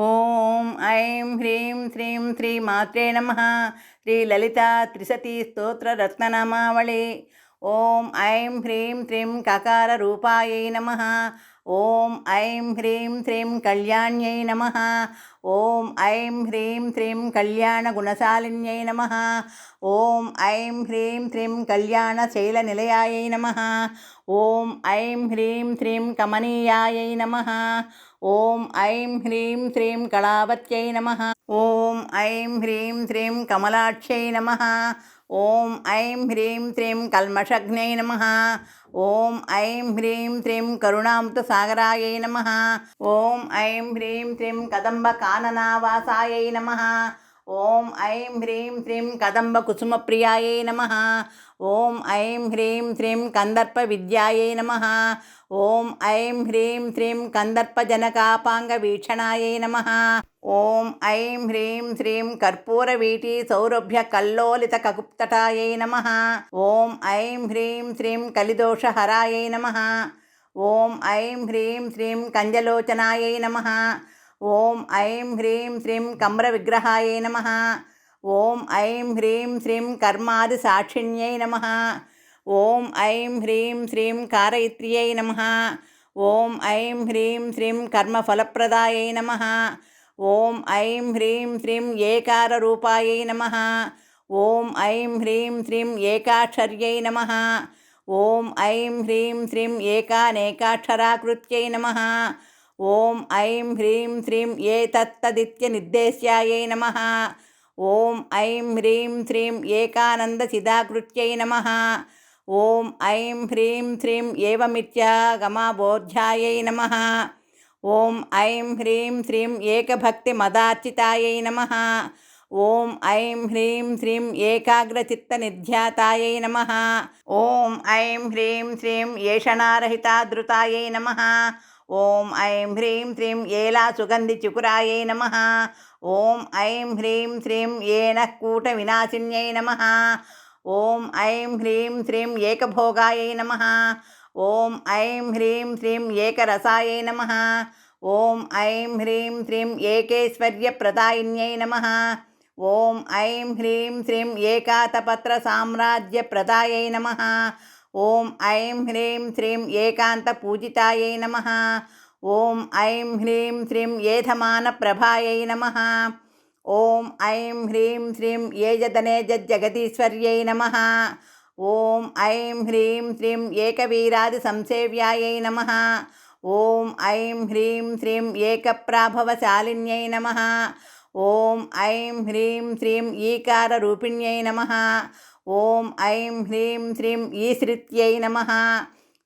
ఓం ఐం హ్రీం శ్రీం శ్రీ మాత్రే నమ. శ్రీ లలితా త్రిశతీ స్తోత్ర రత్ననామావళి. ఓం ఐం హ్రీం శ్రీం కకార రూపాయై నమ. ఓం ఐం హ్రీం శ్రీం కళ్యాణ్యై నమ. ఓం ఐం హ్రీం శ్రీం కళ్యాణ గుణశాలిన్యై నమ. ఓం ఐం హ్రీం శ్రీం కళ్యాణ శైలనిలయాయై నమ. ఓం ఐం హ్రీం శ్రీం కమనీయాయై నమ. ఓం ఐం హ్రీం శ్రీం కళావత్యై నమ. ఓం ఐం హ్రీం శ్రీం కమలాక్షై నమ. ఓం ఐం హ్రీం శ్రీం కల్మషఘ్నై నమ. ఓం ఐం హ్రీం శ్రీం కరుణామృతసాగరాయై నమ. ఓం ఐం హ్రీం శ్రీం కదంబకాననావాసాయై నమ. ఓం ఐం హ్రీం శ్రీం కదంబకుసుమప్రియాయై నమ. ఓం ఐం హ్రీం శ్రీం కందర్ప విద్యాయై నమ. ఓం ఐం హ్రీం శ్రీం కందర్పజనకాపాంగవీక్షణాయై నమ. ఓం ఐం హ్రీం శ్రీం కర్పూరవీటీ సౌరభ్య కల్లోలిత కకుప్తటాయై నమ. ఓం ఐం హ్రీం శ్రీం కలిదోషహరాయై నమ. ఓం ఐం హ్రీం శ్రీం కంజలోచనాయై నమ. ఓం ఐం హ్రీం శ్రీం కమ్రవిగ్రహాయై నమ. ఓం ఐం హ్రీం శ్రీం కర్మాది సాక్షిణ్యై నమ. ఓం ఐం హ్రీం శ్రీం కారయిత్ర్యై నమ. ఓం ఐం హ్రీం శ్రీం కర్మఫలప్రదాయై నమ. ఓం ఐం హ్రీం శ్రీం ఏకారరూపాయై నమ. ఓం ఐం హ్రీం శ్రీం ఏకాక్షర్యై నమ. ఓం ఐం హ్రీం శ్రీం ఏకానేకాక్షరాకృత్యై నమ. ఓం ఐం హ్రీం శ్రీం ఏతత్తదిత్యనిర్దేశ్యాయై నమ. ఓం ఐం హ్రీం శ్రీం ఏకానందసిదాకృత్యై నమ. ఓం ఐం హ్రీం శ్రీం ఏవమిత్యాగమబోధ్యాయై నమ. ఓం ఐం హ్రీం శ్రీం ఏకభక్తిమదార్చితాయై నమ. ఓం ఐం హ్రీం శ్రీం ఏకాగ్రచిత్తనిధ్యాతాయై నమ. ఓం ఐం హ్రీం శ్రీం ఏషణారహితాదృతాయై నమ. ఓం ఐం హ్రీం శ్రీం ఏలాసుగంధిచుకురాయై నమ. ఓం ఐం హ్రీం శ్రీం ఏనఃకూటవినాశిన్యై నమ. ఓం ఐం హ్రీం శ్రీం ఏకభోగాయై నమ. ఓం ఐం హ్రీం శ్రీం ఏకరసాయై నమ. ఓం ఐం హ్రీం శ్రీం ఏకేశ్వర్యప్రదాయిన్యై నమ. ఓం ఐం హ్రీం శ్రీం ఏకాతపత్రసామ్రాజ్యప్రదాయై నమ. ఓం ఐం హ్రీం శ్రీం ఏకాంతపూజితాయై నమ. ఓం ఐం హ్రీం శ్రీం ఏధమానప్రభాయై నమ. ఓం ఐం హ్రీం శ్రీం ఏజదనేజగదీశ్వర్యై నమ. ఓం ఐం హ్రీం శ్రీం ఏకవీరాదిసంసేవ్యాయై నమ. ఓం ఐం హ్రీం శ్రీం ఏకప్రాభవశాలిన్యై నమ. ఓం ఐం హ్రీం శ్రీం ఈకారరూపిణ్యై నమ. ఓం ఐం హ్రీం శ్రీం ఈశ్రిత్యై నమ.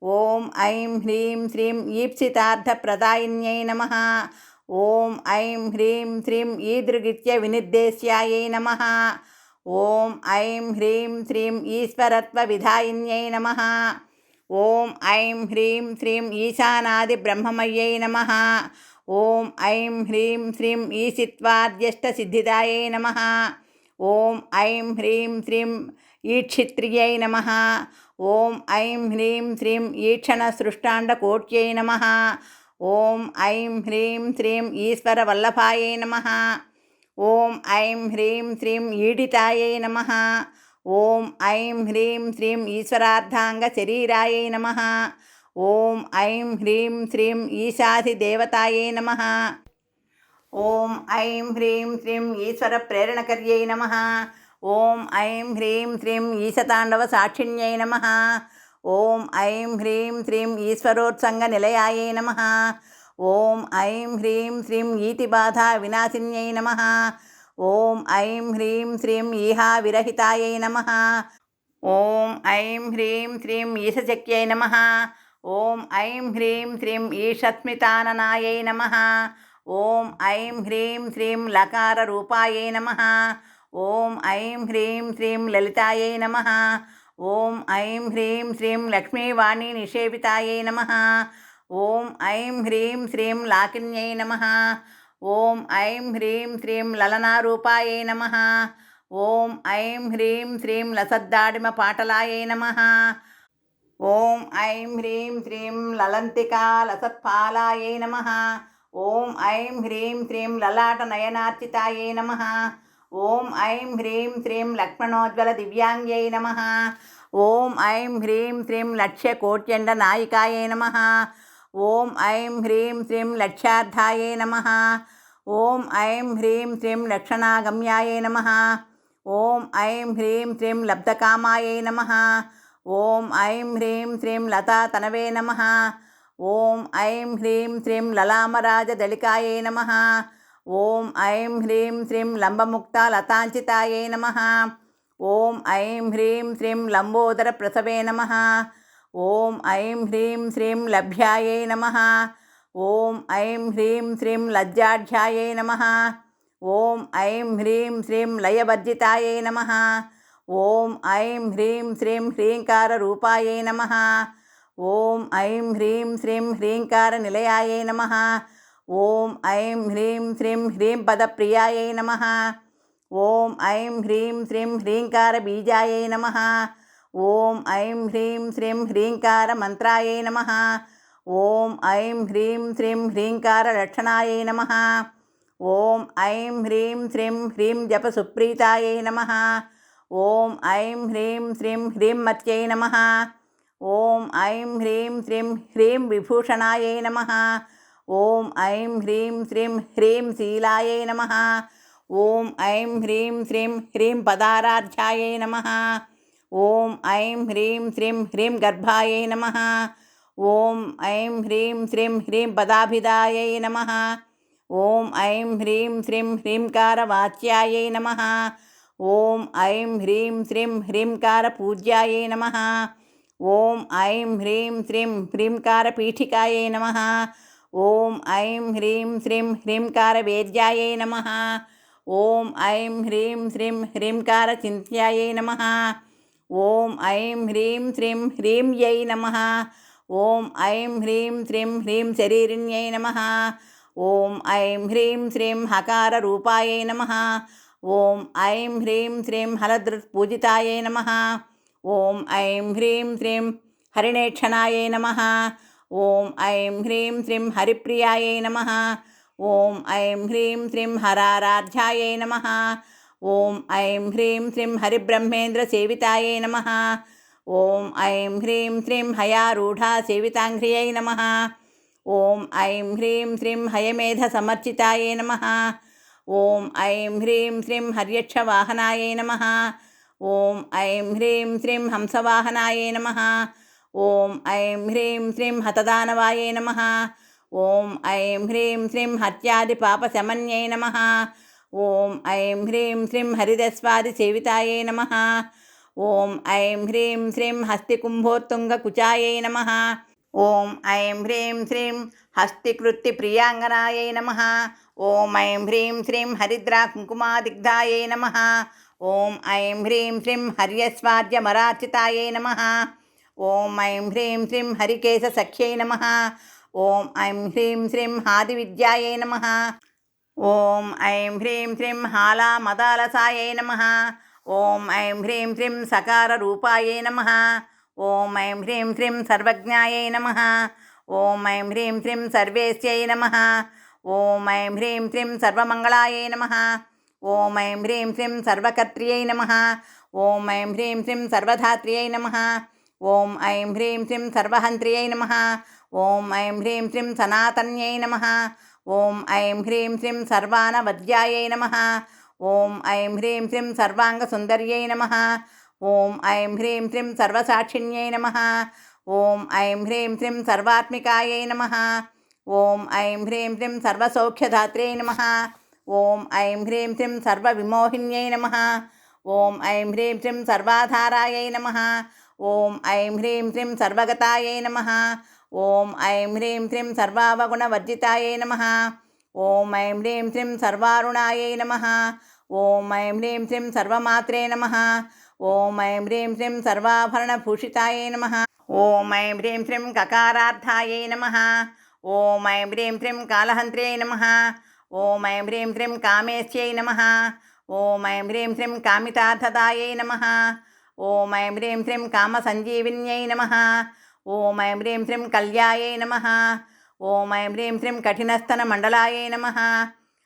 ఓం ఐం హ్రీం శ్రీం ఈప్సితార్థప్రదాయిన్యై నమ. ఓం ఐం హ్రీం శ్రీం ఈదృగిత్య వినిర్దేశ్యాయై నమ. ఓం ఐం హ్రీం శ్రీం ఈశ్వరత్వవిధాయిన్యై నమ. ఓం ఐం హ్రీం శ్రీం ఈశానాదిబ్రహ్మమయ్యై నమ. ఓం ఐం హ్రీం శ్రీం ఈశిత్వాద్యష్టసిద్ధిదాయై నమ. ఓం ఐం హ్రీం శ్రీం ఈక్షిత్ర్యై నమ. ఓం ఐం హ్రీం శ్రీం ఈక్షణసృష్టాండకోట్యై నమ. ఓం ఐం హ్రీం శ్రీం ఈశ్వరవల్లభాయై నమ. ఓం ఐం హ్రీం శ్రీం ఈడితాయై నమ. ఓం ఐం హ్రీం శ్రీం ఈశ్వరార్ధాంగశరీరాయై నమ. ఓం ఐం హ్రీం శ్రీం ఈశాధిదేవతాయై నమ. ఓం ఐం హ్రీం శ్రీం ఈశ్వరప్రేరణకర్యై నమ. ఓం ఐం హ్రీం శ్రీం ఈశతాండవసాక్షిణ్యై నమ. ఓం ఐం హ్రీం శ్రీం ఈశ్వరోత్సంగనిలయాయై నమ. ఓం ఐం హ్రీం శ్రీం ఈతిబాధా వినాశిన్యై నమ. ఓం ఐం హ్రీం శ్రీం ఈహావిరహితాయై నమ. ఓం ఐం హ్రీం శ్రీం ఈశశక్యై నమ. ఓం ఐం హ్రీం శ్రీం ఈషస్మితాననాయై నమ. ఓం ఐం హ్రీం శ్రీం లకారరూపాయై నమ. ఓం ఐం హ్రీం శ్రీం లలితాయై నమ. ఓం ఐం హ్రీం శ్రీం లక్ష్మీవాణి నిషేవితాయై నమ. ఓం ఐం హ్రీం శ్రీం లాకిన్యై నమ. ఓం ఐం హ్రీం శ్రీం లలనారూపాయై నమ. ఓం ఐం హ్రీం శ్రీం లసద్దాడిమపాటలాయై నమ. ఓం ఐం హ్రీం శ్రీం లలంతికా లసత్పాలాయై నమ. ఓం ఐం హ్రీం శ్రీం లలాటనయనార్చితాయై నమః. ఓం ఐం హ్రీం శ్రీం లక్ష్మణోజ్వల దివ్యాంగ్యై నమః. ఓం ఐం హ్రీం శ్రీం లక్ష్యకోట్యండనాయికాయై నమః. ఓం ఐం హ్రీం శ్రీం లక్ష్యార్థాయై నమః. ఓం ఐం హ్రీం శ్రీం లక్షణాగమ్యాయై నమః. ఓం ఐం హ్రీం శ్రీం లబ్ధకామాయై నమః. ఓం ఐం హ్రీం శ్రీం లతాతనవే నమః. ఓం ఐం హ్రీం శ్రీం లలామరాజదళికాయై నమః. ఓం ఐం హ్రీం శ్రీం లంబముక్తాలతాంచితాయై నమః. ఓం ఐం హ్రీం శ్రీం లంబోదర ప్రసవే నమః. ఓం ఐం హ్రీం శ్రీం లభ్యాయై నమః. ఓం ఐం హ్రీం శ్రీం లజ్జాఢ్యాయై నమః. ఓం ఐం హ్రీం శ్రీం లయవర్జితాయై నమః. ఓం ఐం హ్రీం శ్రీం హ్రీంకారరూపాయై నమః. ఓం ఐం హ్రీం శ్రీం హ్రీంకార నిలయాయై నమః. ఓం ఐం హ్రీం శ్రీం హ్రీం పదప్రియాయై నమః. ఓం ఐం హ్రీం శ్రీం హ్రీంకార బీజాయై నమః. ఓం ఐం హ్రీం శ్రీం హ్రీంకార మంత్రాయై నమః. ఓం ఐం హ్రీం శ్రీం హ్రీంకార లక్షణాయై నమః. ఓం ఐం హ్రీం శ్రీం హ్రీం జప సుప్రీతాయై నమః. ఓం ఐం హ్రీం శ్రీం హ్రీం మత్యై నమః. ఓం ఐం హ్రీం శ్రీం హ్రీం విభూషణాయై నమః. ఓం ఐం హ్రీం శ్రీం హ్రీం శీలాయై నమః. ఓం ఐం హ్రీం శ్రీం హ్రీం పదారాధ్యాయై నమః. ఓం ఐం హ్రీం శ్రీం హ్రీం గర్భాయై నమః. ఓం ఐం హ్రీం శ్రీం హ్రీం పదాభిదాయై నమః. ఓం ఐం హ్రీం శ్రీం హ్రీంకారవాచ్యాయై నమః. ఓం ఐం హ్రీం శ్రీం హ్రీంకారపూజ్యాయై నమః. ఓం ఐం హ్రీం శ్రీం హ్రీంకారపీఠికాయై నమః. ఓం ఐం హ్రీం శ్రీం హ్రీంకారవేద్యాయై నమః. ఓం ఐం హ్రీం శ్రీం హ్రీంకారచింత్యాయై నమః. ఓం ఐం హ్రీం శ్రీం హ్రీం యై నమః. ఓం ఐం హ్రీం శ్రీం హ్రీం శరీరిణ్యై నమః. ఓం ఐం హ్రీం శ్రీం హకారరూపాయై నమః. ఓం ఐం హ్రీం శ్రీం హలధృత్పూజితాయై నమః. ఓం ఐం హ్రీం శ్రీం హరిణేక్షణాయై నమః. ఓం ఐం హ్రీం శ్రీం హరిప్రియాయై నమః. ఓం ఐం హ్రీం శ్రీం హరారాధ్యాయై నమః. ఓం ఐం హ్రీం శ్రీం హరిబ్రహ్మేంద్ర సేవితాయై నమః. ఓం ఐం హ్రీం శ్రీం హయారూఢా సేవితాంఘ్రియై నమః. ఓం ఐం హ్రీం శ్రీం హయమేధ సమర్చితాయై నమః. ఓం ఐం హ్రీం శ్రీం హర్యక్షవాహనాయై నమః. ఓం ఐం హ్రీం శ్రీం హంసవాహనాయై నమః. ఓం ఐం హ్రీం శ్రీం హతదానవాయై నమః. ఓం ఐం హ్రీం శ్రీం హత్యాదిపాపశమన్యై నమః. ఓం ఐం హ్రీం శ్రీం హరిదస్వాది సేవితాయై నమః. ఓం ఐం హ్రీం శ్రీం హస్తికుంభోత్తుంగకుచాయై నమః. ఓం ఐం హ్రీం శ్రీం హస్తికృత్తి ప్రియాంగనాయై నమః. ఓం ఐం హ్రీం శ్రీం హరిద్రా కుంకుమాదిగ్ధాయై నమః. ఓం ఐం హ్రీం శ్రీం హర్యస్వాద్యమరార్చితాయై నమః. ఓం ఐం హ్రీం శ్రీం హరికేశ సఖ్యై నమః. ఓం ఐం హ్రీం శ్రీం హాదివిద్యాయై నమః. ఓం ఐం హ్రీం శ్రీం హాలామదాలసాయై నమః. ఓం ఐం హ్రీం శ్రీం సకారరూపాయై నమః. ఓం ఐం హ్రీం శ్రీం సర్వజ్ఞాయై నమః. ఓం ఐం హ్రీం శ్రీం సర్వేశ్యై నమః. ఓం ఐం హ్రీం శ్రీం సర్వమంగళాయై నమః. ఓం ఐం హ్రీం శ్రీం సర్వకర్త్ర్యై నమః. ఓం ఐం హ్రీం శ్రీం సర్వధాత్ర్యై నమః. ఓం ఐం హ్రీం శ్రీం సర్వహంత్ర్యై నమః. ఓం ఐం హ్రీం శ్రీం సనాతన్యై నమః. ఓం ఐం హ్రీం శ్రీం సర్వానవద్యాయై నమః. ఓం ఐం హ్రీం శ్రీం సర్వాంగసుందర్యై నమః. ఓం ఐం హ్రీం శ్రీం సర్వసాక్షిణ్యై నమః. ఓం ఐం హ్రీం శ్రీం సర్వాత్మికాయై నమః. ఓం ఐం హ్రీం శ్రీం సర్వసౌఖ్యదాత్ర్యై నమః. ఓం ఐం హ్రీం శ్రీం సర్వవిమోహిన్యై నమః. ఓం ఐం హ్రీం శ్రీం సర్వాధారాయై నమః. ఓం ఐం హ్రీం శ్రీం సర్వగతాయై నమః. ఓం ఐం హ్రీం శ్రీం సర్వావగుణవర్జితాయై నమః. ఓం ఐం హ్రీం శ్రీం సర్వారుణాయై నమః. ఓం ఐం హ్రీం శ్రీం సర్వమాత్రే నమః. ఓం ఐం హ్రీం శ్రీం సర్వాభరణభూషితాయై నమః. ఓం ఐం హ్రీం శ్రీం కకారార్థాయై నమః. ఓం ఐం హ్రీం శ్రీం కాళహంత్ర్యై నమః. ఓం ఐం హ్రీం శ్రీం కామేశ్యై నమః. ఓం ఐం హ్రీం శ్రీం కామితార్థదాయై నమః. ఓం ఐం హ్రీం శ్రీం కామసంజీవిన్యై నమః. ఓం ఐం హ్రీం శ్రీం కళ్యాయై నమః. ఓం ఐం హ్రీం శ్రీం కఠినస్తన మండలాయై నమః.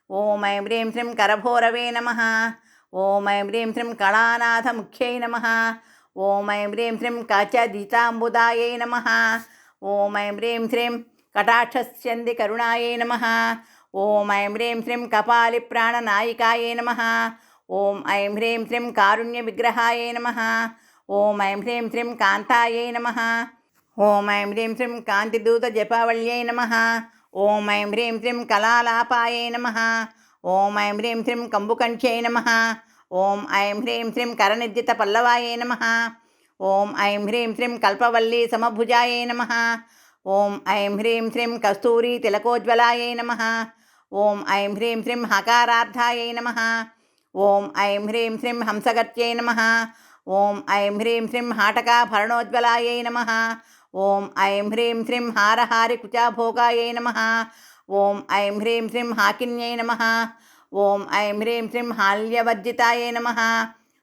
ఓం ఐం హ్రీం శ్రీం కరభోరవే నమః. ఓం ఐం హ్రీం శ్రీం కళానాథ ముఖ్యై నమః. ఓం ఐం హ్రీం శ్రీం కాచదితాంబుదాయై నమః. ఓం ఐం హ్రీం శ్రీం కటాక్షస్యంది కరుణాయై నమః. ఓం ఐం హ్రీం శ్రీం కపాలి ప్రాణనాయికాయై నమః. ఓం ఐం హ్రీం శ్రీం కారుణ్య విగ్రహాయై నమః. ఓం ఐం హ్రీం శ్రీం కాంతాయై నమః. ఓం ఐం హ్రీం శ్రీం కాంతిదూత జపావళ్యై నమః. ఓం ఐం హ్రీం శ్రీం కళాలాపాయై నమః. ఓం ఐం హ్రీం శ్రీం కంబుకంఠ్యై నమః. ఓం ఐం హ్రీం శ్రీం కరనిర్జిత పల్లవాయై నమః. ఓం ఐం హ్రీం శ్రీం కల్పవల్లీ సమభుజాయై నమః. ఓం ఐం హ్రీం శ్రీం కస్తూరీ తిలకోజ్వలాయై నమః. ఓం ఐం హ్రీం శ్రీం హకారార్థాయై నమః. ఓం ఐం హ్రీం శ్రీం హంసగత్యై నమః. ఓం ఐం హ్రీం శ్రీం హాటకాభరణోజ్వలాయై నమః. ఓం ఐం హ్రీం శ్రీం హారహారి కుచాభోగాయై నమః. ఓం ఐం హ్రీం శ్రీం హాకిన్యై నమః. ఓం ఐం హ్రీం శ్రీం హాల్యవర్జితాయై నమః.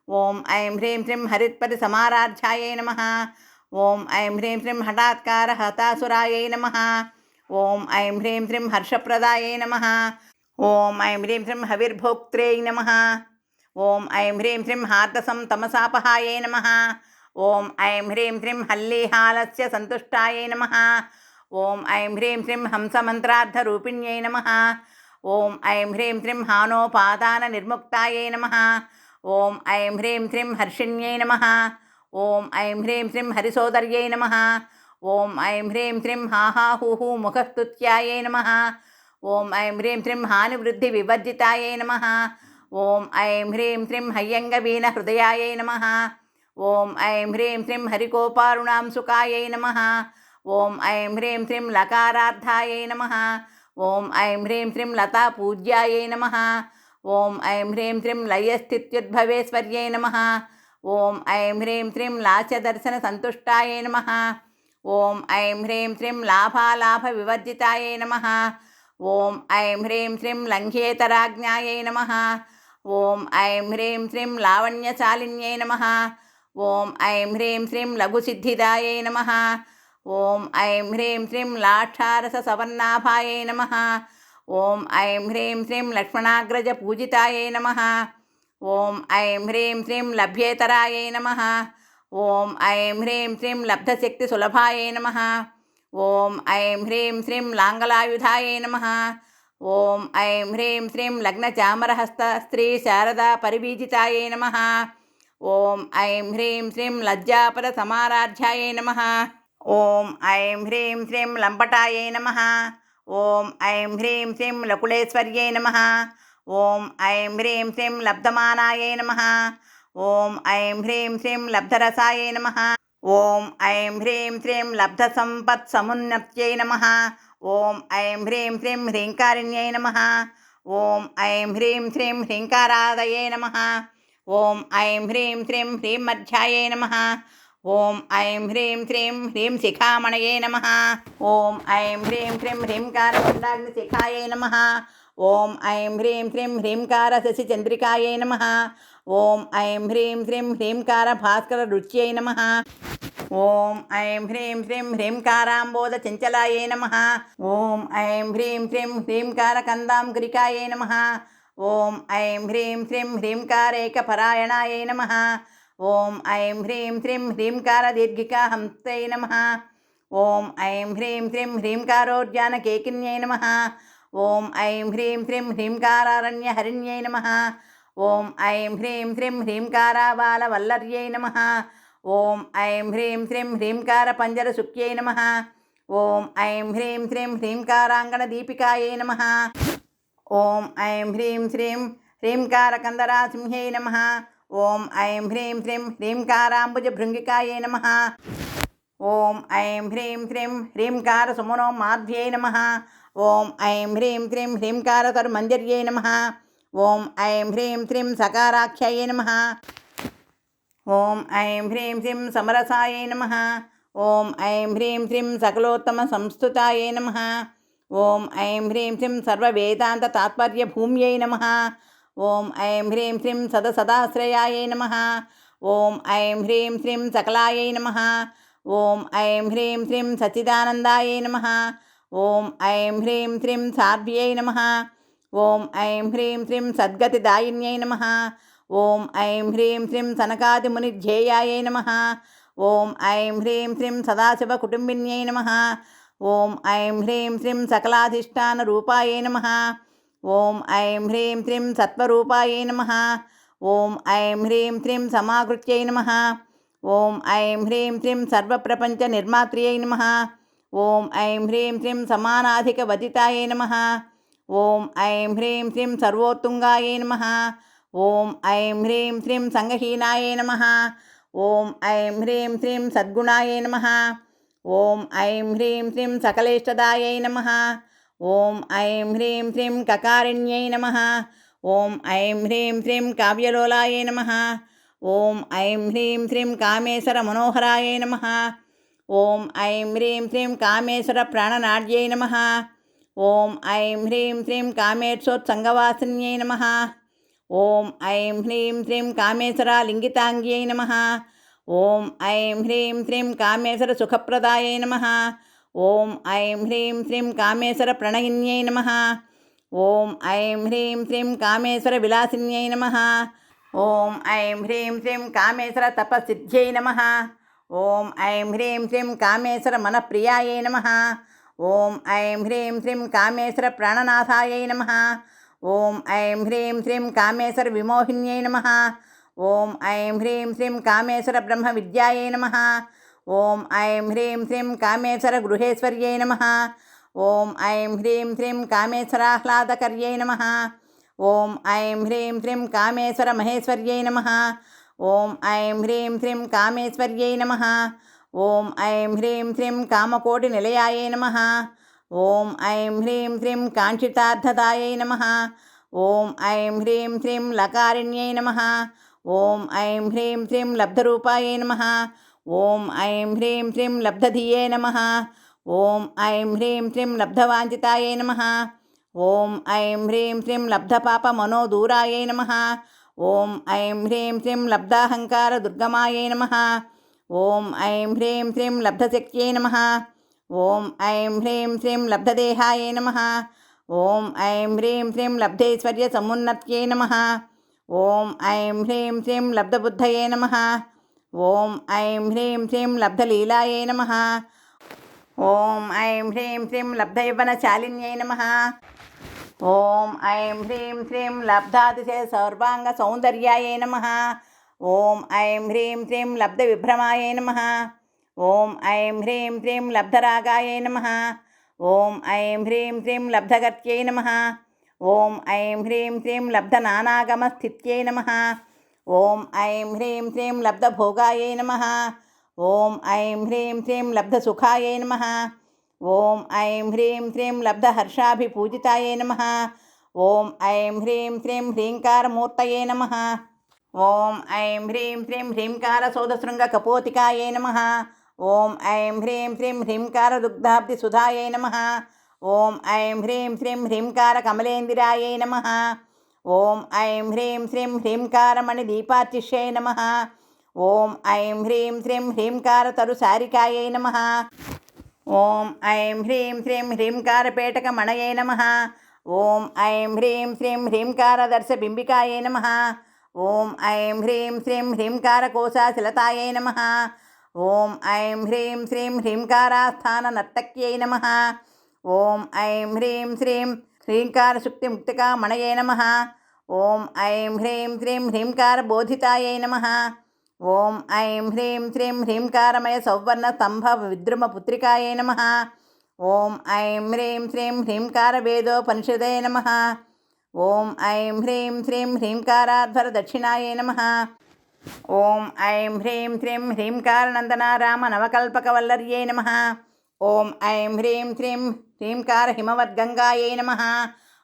ఓం ఐం హ్రీం శ్రీం హరిత్పతి సమారాధ్యాయై నమః. ఓం ఐం హ్రీం శ్రీం హఠాత్కార హతాసురాయై నమః. ఓం ఐం హ్రీం శ్రీం హర్షప్రదాయై నమః. ఓం ఐం హ్రీం శ్రీం హవిర్భోక్త్రే నమః. ఓం ఐం హ్రీం శ్రీం హార్దసం తమసాపహాయై నమః. ఓం ఐం హ్రీం శ్రీం హల్లీహాలస్య సంతుష్టాయై నమః. ఓం ఐం హ్రీం శ్రీం హంసమంత్రార్థరూపిణ్యై నమః. ఓం ఐం హ్రీం శ్రీం హానోపాదాన నిర్ముక్తాయై నమః. ఓం ఐం హ్రీం శ్రీం హర్షిణ్యై నమః. ఓం ఐం హ్రీం శ్రీం హరిసోదర్యై నమః. ఓం ఐం హ్రీం శ్రీం హాహాహూహు ముఖస్తుత్యాయై నమః. ఓం ఐం హ్రీం శ్రీం హానివృద్ధి వివర్జితాయై నమః. ఓం ఐం హ్రీం శ్రీం హయ్యంగవీన హృదయాయై నమః. ఓం ఐం హ్రీం శ్రీం హరికోపారుణాంసుకాయై నమః. ఓం ఐం హ్రీం శ్రీం లకారార్థాయై నమః. ఓం ఐం హ్రీం శ్రీం లతా పూజ్యాయై నమః. ఓం ఐం హ్రీం శ్రీం లయస్థిత్యుద్భవేశ్వర్యై నమః. ఓం ఐం హ్రీం శ్రీం లాస్యదర్శన సంతుష్టాయై నమః. ఓం ఐం హ్రీం శ్రీం లాభాలాభ వివర్జితాయై నమః. ఓం ఐం హ్రీం శ్రీం లంఘ్యేతరాజ్ఞాయై నమః. ఓం ఐం హ్రీం శ్రీం లావణ్యశాలిన్యై నమః. ఓం ఐం హ్రీం శ్రీం లఘుసిద్ధిదాయై నమః. ఓం ఐం హ్రీం శ్రీం లాక్షారస సవర్ణాభాయై నమః. ఓం ఐం హ్రీం శ్రీం లక్ష్మణాగ్రజ పూజితాయై నమః. ఓం ఐం హ్రీం శ్రీం లభ్యేతరాయై నమః. ఓం ఐం హ్రీం శ్రీం లబ్ధశక్తి సులభాయై నమః. ఓం ఐం హ్రీం శ్రీం లాంగలాయుధాయై నమః. ఓం ఐం హ్రీం శ్రీం లగ్నచామరహస్త స్త్రీ శారదా పరిబీజితాయై నమః. ఓం ఐం హ్రీం శ్రీం లజ్జాపద సమారాధ్యాయై నమః. ఓం ఐం హ్రీం శ్రీం లంపటాయై నమః. ఓం ఐం హ్రీం శ్రీం లకుళేశ్వర్యై నమః. ఓం ఐం హ్రీం శ్రీం లబ్ధమానాయై నమః. ఓం ఐం హ్రీం శ్రీం లబ్ధరసాయై నమః. ఓం ఐం హ్రీం శ్రీం లబ్ధసంపత్సమున్నత్యై నమః. ఓం ఐం హ్రీం శ్రీం హ్రీంకారిణ్యై నమః. ఓం ఐం హ్రీం శ్రీం హ్రీంకారాదయై నమః. ఓం ఐం హ్రీం శ్రీం హ్రీంమధ్యాయై నమః. ఓం ఐం హ్రీం శ్రీం హ్రీం శిఖామణయై నమః. ఓం ఐం హ్రీం శ్రీం హ్రీంకారచండాగ్నిశిఖాయై నమః. ఓం ఐం హ్రీం శ్రీం హ్రీంకార శశిచంద్రికాయై నమః. ఓం ఐం హ్రీం శ్రీం హ్రీంకార భాస్కర రుచ్యై నమః. ఓం ఐం హ్రీం శ్రీం హ్రీంకారాంబోధ చంచలాయై నమః. ఓం ఐం హ్రీం శ్రీం హ్రీంకార కందాంకురికాయై నమః. ఓం ఐం హ్రీం శ్రీం హ్రీంకారైకపరాయణాయై నమః. ఓం ఐం హ్రీం శ్రీం హ్రీంకార దీర్ఘికా హంసై నమః. ఓం ఐం హ్రీం శ్రీం హ్రీంకారోద్యానకేకిన్యై నమః. ఓం ఐం హ్రీం శ్రీం హ్రీంకారారణ్యహరిణ్యై నమః. ఓం ఐం హ్రీం శ్రీం హ్రీంకారాబాలవల్లర్యై నమః. ఓం ఐం హ్రీం శ్రీం హ్రీంకారపంజరసుఖ్యై నమః. ఓం ఐం హ్రీం శ్రీం హ్రీంకారాంగణదీపికాయై నమః. ఓం ఐం హ్రీం శ్రీం హ్రీంకారకందరాసింహ్యై నమః. ఓం ఐం హ్రీం శ్రీం హ్రీంకారాంబుజభృంగికాయై నమః. ఓం ఐం హ్రీం శ్రీం హ్రీంకారసుమనోమాధ్యై నమః. ఓం ఐం హ్రీం శ్రీం హ్రీంకారతరుమంజర్యై నమః. ఓం ఐం హ్రీం శ్రీం సకారాఖ్యాయై నమః. ఓం ఐం హ్రీం శ్రీం సమరసాయై నమః. ఓం ఐం హ్రీం శ్రీం సకలోత్తమ సంస్థుతాయై నమః. ఓం ఐం హ్రీం శ్రీం సర్వవేదాంత తాత్పర్యభూమ్యై నమః. ఓం ఐం హ్రీం శ్రీం సదాశ్రయాయై నమః. ఓం ఐం హ్రీం శ్రీం సకలాయై నమః. ఓం ఐం హ్రీం శ్రీం సచ్చిదానందాయై నమః. ఓం ఐం హ్రీం శ్రీం సాధ్వ్యై నమః. ఓం ఐం హ్రీం శ్రీం సద్గతిదాయిన్యై నమః. ఓం ఐం హ్రీం శ్రీం సనకాదిమునిధ్యేయాయై నమః. ఓం ఐం హ్రీం శ్రీం సదాశివకుటుంబిన్యై నమః. ఓం ఐం హ్రీం శ్రీం సకలాధిష్టానరూపాయై నమః. ఓం ఐం హ్రీం శ్రీం సత్వరూపాయై నమః. ఓం ఐం హ్రీం శ్రీం సమాకృత్యై నమః. ఓం ఐం హ్రీం శ్రీం సర్వప్రపంచ నిర్మాత్రియై నమః. ఓం ఐం హ్రీం శ్రీం సమానాధికవదితాయై నమః. ఓం ఐం హ్రీం శ్రీం సర్వోత్తుంగాయై నమః. ఓం ఐం హ్రీం శ్రీం సంగహీనాయై నమః. ఓం ఐం హ్రీం శ్రీం సద్గుణాయై నమః. ఓం ఐం హ్రీం శ్రీం సకలేష్టదాయై నమః. ఓం ఐం హ్రీం శ్రీం కకారిణ్యై నమః. ఓం ఐం హ్రీం శ్రీం కావ్యలోలాయై నమః. ఓం ఐం హ్రీం శ్రీం కామేశ్వర మనోహరాయై నమః. ఓం ఐం హ్రీం శ్రీం కామేశ్వర ప్రాణనాడ్యై నమః. ఓం ఐం హ్రీం శ్రీం కామేశ్వోత్సంగవాసిన్యై నమః. ఓం ఐం హ్రీం శ్రీం కామేశ్వర లింగితాంగ్యై నమః. ఓం ఐం హ్రీం శ్రీం కామేశ్వర సుఖప్రదాయై నమః. ఓం ఐం హ్రీం శ్రీం కామేశ్వర ప్రణయిన్యై నమః. ఓం ఐం హ్రీం శ్రీం కామేశ్వర విలాసిన్యై నమః. ఓం ఐం హ్రీం శ్రీం కామేశ్వర తపసిద్ధ్యై నమః. ఓం ఐం హ్రీం శ్రీం కామేశ్వర మనప్రియాయై నమః. ఓం ఐం హ్రీం శ్రీం కామేశ్వర ప్రాణనాథాయై నమః. ఓం ఐం హ్రీం శ్రీం కామేశ్వర విమోహిన్యై నమః. ఓం ఐం హ్రీం శ్రీం కామేశ్వర బ్రహ్మ విద్యాయై నమః. ఓం ఐం హ్రీం శ్రీం కామేశ్వర గృహేశ్వర్యై నమః. ఓం ఐం హ్రీం శ్రీం కామేశ్వరాహ్లాదకర్యై నమః. ఓం ఐం హ్రీం శ్రీం కామేశ్వర మహేశ్వర్యై నమః. ఓం ఐం హ్రీం శ్రీం కామేశ్వర్యై నమః. ఓం ఐం హ్రీం శ్రీం కామకోటి నిలయాయై నమః. ఓం ఐం హ్రీం శ్రీం కాంక్షితార్థదాయై నమః. ఓం ఐం హ్రీం శ్రీం లకారిణ్యై నమః. ఓం ఐం హ్రీం శ్రీం లబ్ధరూపాయై నమః. ఓం ఐం హ్రీం శ్రీం లబ్ధధియే నమః. ఓం ఐం హ్రీం శ్రీం లబ్ధవాంఛితాయై నమః. ఓం ఐం హ్రీం శ్రీం లబ్ధపాపమనోదూరాయై నమః. ఓం ఐం హ్రీం శ్రీం లబ్ధాహంకార దుర్గమాయై నమః. ఓం ఐం హ్రీం శ్రీం లబ్ధశక్త్యై నమః. ఓం ఐం హ్రీం శ్రీం లబ్ధదేహాయై నమః. ఓం ఐం హ్రీం శ్రీం లబ్ధైశ్వర్య సమున్నత్యై నమః. ఓం ఐం హ్రీం శ్రీం లబ్ధబుద్ధయే నమః. ఓం ఐం హ్రీం శ్రీం లబ్ధలీలాయై నమః. ఓం ఐం హ్రీం శ్రీం లబ్ధయవ్వనశాలిన్యై నమః. ఓం ఐం హ్రీం శ్రీం లబ్ధాతిశయ సర్వాంగ సౌందర్యాయై నమః. ఓం ఐం హ్రీం శ్రీం లబ్ధవిభ్రమాయై నమః. ఓం ఐం హ్రీం శ్రీం లబ్ధరాగాయై నమః. ఓం ఐం హ్రీం శ్రీం లబ్ధగత్యై నమః. ఓం ఐం హ్రీం శ్రీం లబ్ధనానాగమస్థిత్యై నమః. ఓం ఐం హ్రీం శ్రీం లబ్ధభోగాయై నమః. ఓం ఐం హ్రీం శ్రీం లబ్ధసుఖాయై నమః. ఓం ఐం హ్రీం శ్రీం లబ్ధహర్షాభిపూజితాయై నమః. ఓం ఐం హ్రీం శ్రీం హ్రీంకారమూర్తయే నమః. ఓం ఐం హ్రీం శ్రీం హ్రీంకారసోదశృంగకపోతికాయై నమః. ఓం ఐం హ్రీం శ్రీం హ్రీంకారదుగ్ధాబ్ధిసుధాయై నమః. ఓం ఐం హ్రీం శ్రీం హ్రీంకారకమలేందిరాయై నమః. ఓం ఐం హ్రీం శ్రీం హ్రీంకారమణిదీపార్చిష్యై నమః. ఓం ఐం హ్రీం శ్రీం హ్రీంకారతరుసారికాయై నమః. ఓం ఐం హ్రీం శ్రీం హ్రీంకారపేటకమణయై నమః. ఓం ఐం హ్రీం శ్రీం హ్రీంకారదర్శబింబికాయై నమః. ఓం ఐం హ్రీం శ్రీం హ్రీంకారకోశాశిలతాయై నమః. ఓం ఐం హ్రీం శ్రీం హ్రీంకారాస్థాననర్తక్యై నమః. ఓం ఐం హ్రీం శ్రీం హ్రీంకారశుక్తిముక్తికామణయై నమః. ఓం ఐం హ్రీం శ్రీం హ్రీంకారబోధితాయై నమః. ఓం ఐం హ్రీం శ్రీం హ్రీంకారమయ సౌవర్ణ స్తంభ విద్రుమపుత్రికాయై నమః. ఓం ఐం హ్రీం శ్రీం హ్రీంకారవేదోపనిషదే నమః. ఓం ఐం హ్రీం శ్రీం హ్రీంకారాధ్వర దక్షిణాయై నమః. ఓం ఐం హ్రీం శ్రీం హ్రీంకారనందనారామ నవకల్పకవల్లర్యై నమః. ఓం ఐం హ్రీం శ్రీం హ్రీంకారహిమవద్గంగాయై నమః.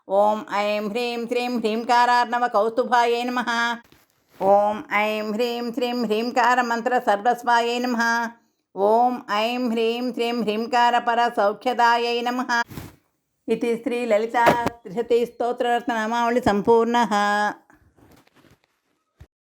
ఓం ఐం హ్రీం శ్రీం హ్రీంకారార్ణవ కౌస్తుభాయై నమః. ఓం ఐం హ్రీం శ్రీం హ్రీంకారమంత్రసర్వస్వాయై నమః. ఓం ఐం హ్రీం శ్రీం హ్రీంకారపరసౌఖ్యదాయై నమః. ఇది శ్రీ లలితా త్రిశతి స్తోత్రరత్ననామావళి సంపూర్ణः.